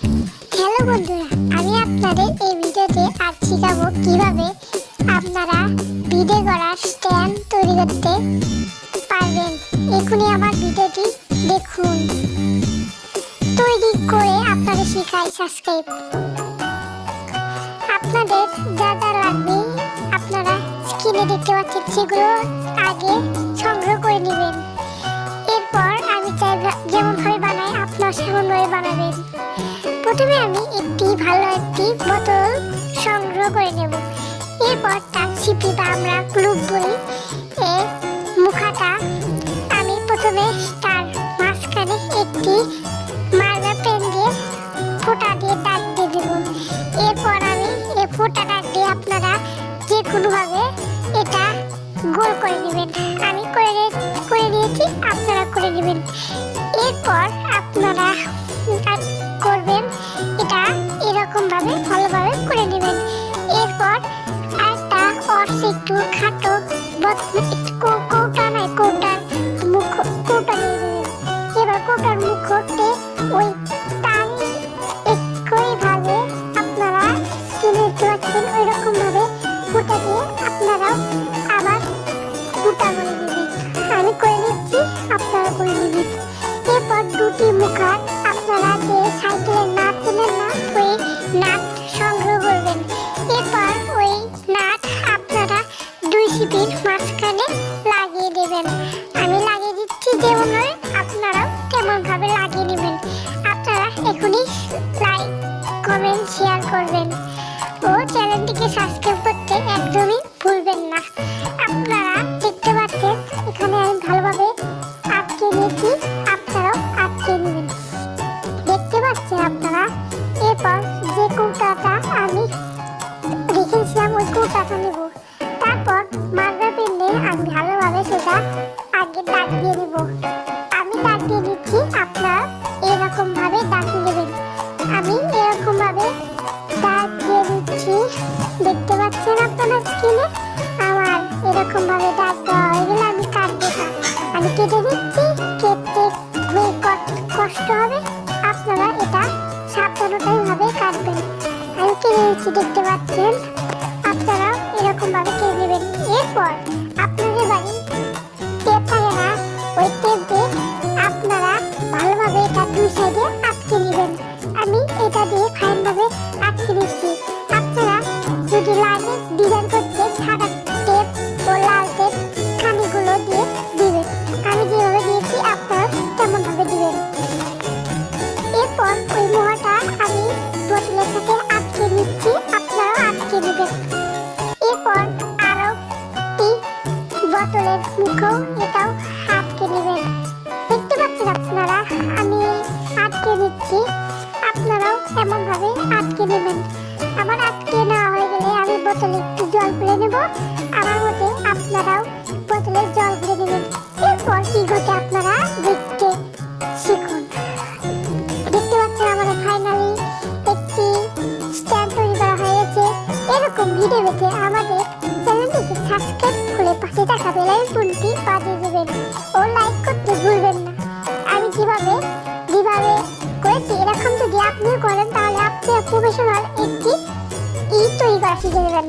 Hello বন্ধুরা, আমি আপনাদের এই ভিডিওতে আজ শেখাবো কিভাবে আপনারা ভিডিও করার স্ট্যান্ড তৈরি করতে পারবেন। এখনই আমার ভিডিওটি দেখুন। তৈরি করে আপনাদের শেখাই সাবস্ক্রাইব। আপনাদের যা যা লাগবে আপনারা স্ক্রিনে দেখতে পাচ্ছেন, সেগুলো আগে সংগ্রহ করে নেবেন। এরপর আমি চাই যেমনভাবে বানাই আপনারা সেমনভাবে বানাবেন। প্রথমে আমি ভালো একটি বোতল সংগ্রহ করে নেব। এরপর তার ছিপি বা আমরা ক্লুপ বলি, এই মুখাটা আমি প্রথমে তার মাঝখানে একটি মার্কার পেন দিয়ে ফোঁটা দিয়ে দাগ দিয়ে দেব। এরপর আমি এই ফোঁটা দাগ দিয়ে আপনারা যে কোনোভাবে এটা গোল করে নেবেন। আমি করে দিয়েছি, আপনারা করে নেবেন। এরপর আপনারা করবেন এটা এরকম ভাবে ভালোভাবে করে নেবেন। এরপর একটা একটু খাটো কৌটা নাই, কৌটার মুখ কৌটা নিয়ে নেবেন। এবার কৌটার মুখ করতে ওই টান একই ভাবে আপনারা কিনে দেখতে পাচ্ছেন, ওই রকম ভাবে ফুটা দিয়ে আপনারাও আবার ফুটা করে নেবেন। আমি করে নিচ্ছি, আপনারা করে নেবেন। এরপর দুটি মুখার আপনারা যে সাইকেলের নাট কেনেন না, ওই নাট সংগ্রহ করবেন। এরপর ওই নাট আপনারা দুই ছিপির মাঝখানে লাগিয়ে দেবেন। আমি লাগিয়ে দিচ্ছি যেমনভাবে, আপনারাও তেমনভাবে লাগিয়ে নেবেন। আপনারা এখনই লাইক কমেন্ট শেয়ার করবেন ও চ্যানেলটিকে সাবস্ক্রাইব করতে একদমই ভুলবেন না। আপনারা দেখতে পাচ্ছেন এখানে আমি ভালোভাবে আটকে নিয়েছি, আপনারাও আটকে নেবেন। দেখতে পাচ্ছেন আপনারা। এরপর যে কৌটাটা আমি রেখেছিলাম ওই কৌটাটা নেব। তারপর মার্কার পেন দিয়ে আমি ভালোভাবে সেটা আগে দাগ দিয়ে নেব। আমি দাগ দিয়ে দিচ্ছি, আপনারা এরকম ভাবে দাগ দিয়ে দেবেন। আমি এরকম ভাবে দাগ দিয়ে দিচ্ছি, দেখতে পাচ্ছেন আপনারা স্ক্রিনে। আমার এরকম ভাবে দাগ দেওয়া হয়ে গেলে আমি কাটবো না, আমি কেটে দিচ্ছি। কেটে কষ্ট হবে, আপনারা এটা সাবধানতাই ভাবে কাটবেন। আমি কেটে দিচ্ছি, দেখতে পাচ্ছেন। আপনারা এরকম ভাবে কেটে নেবেন। এরপর আপনাদের বাড়ি টেপ থাকে না, ওই টেপ দিয়ে আপনারা ভালোভাবে এটা দুই সাইডে আটকে নেবেন। আমি এটা দিয়ে ফাইনভাবে আটকে দিচ্ছি। আপনারা যদি লাইনে ডিজাইন করতে সাদা টেপ ও লাল টেপ খানিগুলো দিয়ে দিবেন। আমি যেভাবে দিয়েছি আপনারা তেমনভাবে দিবেন। এরপর ওই মোয়াটা আমি বোতলের সাথে আটকে নিচ্ছি, আপনারাও আটকে নেবেন। এরপর আরও একটি বোতলের মুখও এটাও আটকে নেবেন। দেখতে পাচ্ছেন আপনারা, আমি আটকে নিচ্ছি, আপনারাও এমনভাবে আটকে নেবেন। আমার আটকে নেওয়া হয়ে গেলে আমি বোতলে একটু জল ভরে নেব। আমার মতে আপনারাও বোতলে জল ভরে নেবেন। এরপর কি ঘটে আপনারা দেখতে শিখুন। দেখতে পাচ্ছেন আমাদের ফাইনালি একটি স্ট্যান্ড তৈরি করা হয়ে গেছে। এরকম ভিডিও পেতে আমাদের চ্যানেলটিকে সাবস্ক্রাইব করে পাশে থাকা বেল আইকনটি বাজিয়ে দেবেন ও লাইক করতে ভুলবেন না। আমি যেভাবে করেছি এরকম যদি আপনিও করেন, তাহলে আপনি প্রফেশনাল একটি তৈরি করা শিখে নেবেন।